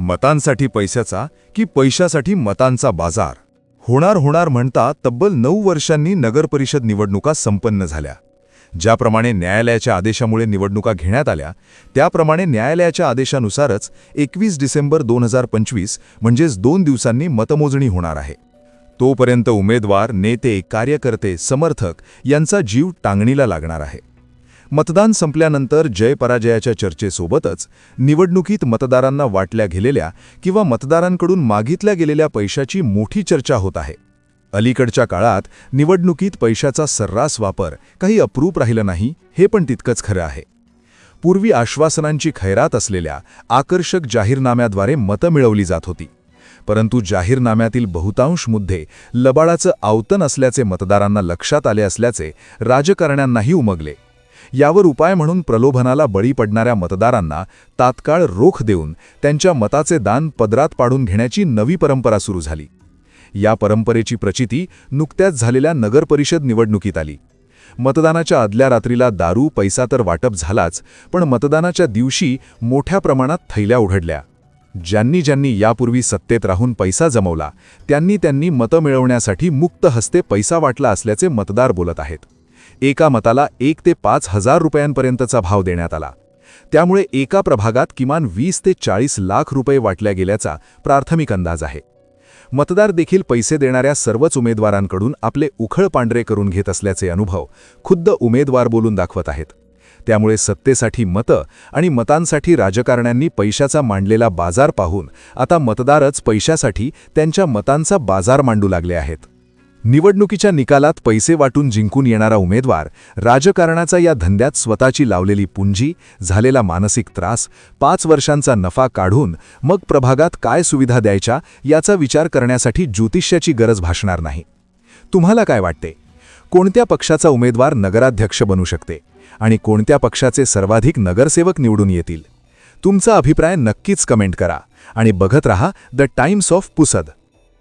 मतांसाठी पैशाचा की पैशासाठी मतांचा बाजार? होणार म्हणता तब्बल 9 वर्षांनी नगरपरिषद निवडणुका संपन्न झाल्या. ज्याप्रमाणे न्यायालयाच्या आदेशामुळे निवडणुका घेण्यात आल्या, त्याप्रमाणे न्यायालयाच्या आदेशानुसारच 21 डिसेंबर 2025 म्हणजेच 2 दिवसांनी मतमोजणी होणार आहे. तोपर्यंत उमेदवार, नेते, कार्यकर्ते, समर्थक यांचा जीव टांगणीला लागणार आहे. मतदान संपल्यानंतर जय-पराजयाच्या चर्चेसोबतच निवडणुकीत मतदारांना वाटल्या गेलेल्या किंवा मतदारांकडून मागितल्या गेलेल्या पैशाची मोठी चर्चा होत आहे. अलीकडच्या काळात निवडणुकीत पैशाचा सर्रास वापर काही अप्रूप राहिलं नाही, हे पण तितकंच खरं आहे. पूर्वी आश्वासनांची खैरात असलेल्या आकर्षक जाहीरनाम्याद्वारे मतं मिळवली जात होती. परंतु जाहीरनाम्यातील बहुतांश मुद्दे लबाडाचं आवतन असल्याचे मतदारांना लक्षात आले असल्याचे राजकारण्यांनाही उमगले. यावर उपाय म्हणून प्रलोभनाला बळी पडणाऱ्या मतदारांना तात्काळ रोख देऊन त्यांच्या मताचे दान पदरात पाडून घेण्याची नवी परंपरा सुरू झाली. या परंपरेची प्रचिती नुकत्याच झालेल्या नगरपरिषद निवडणुकीत आली. मतदानाच्या आदल्या रात्रीला दारू, पैसा तर वाटप झालाच, पण मतदानाच्या दिवशी मोठ्या प्रमाणात थैल्या उघडल्या. ज्यांनी यापूर्वी सत्तेत राहून पैसा जमवला, त्यांनी मतं मिळवण्यासाठी मुक्त हस्ते पैसा वाटला असल्याचे मतदार बोलत आहेत. एका मताला 1 ते 5 हजार रुपयांपर्यंतचा भाव देण्यात आला. त्यामुळे एका प्रभागात किमान 20 ते 40 लाख रुपये वाटल्या गेल्याचा प्राथमिक अंदाज आहे. मतदार देखील पैसे देणाऱ्या सर्वच उमेदवारांकडून आपले उखळ पांढरे करून घेत असल्याचे अनुभव खुद्द उमेदवार बोलून दाखवत आहेत. त्यामुळे सत्तेसाठी मतं आणि मतांसाठी राजकारण्यांनी पैशाचा मांडलेला बाजार पाहून आता मतदारच पैशासाठी त्यांच्या मतांचा बाजार मांडू लागले आहेत. निवडणुकीच्या निकालात पैसे वाटून जिंकून येणारा उमेदवार राजकारणाचा या धंद्यात स्वतःची लावलेली पुंजी, झालेला मानसिक त्रास, 5 वर्षांचा नफा काढून मग प्रभागात काय सुविधा द्यायच्या याचा विचार करण्यासाठी ज्योतिष्याची गरज भासणार नाही. तुम्हाला काय वाटते? कोणत्या पक्षाचा उमेदवार नगराध्यक्ष बनू शकते आणि कोणत्या पक्षाचे सर्वाधिक नगरसेवक निवडून येतील? तुमचा अभिप्राय नक्कीच कमेंट करा आणि बघत रहा द टाइम्स ऑफ पुसद.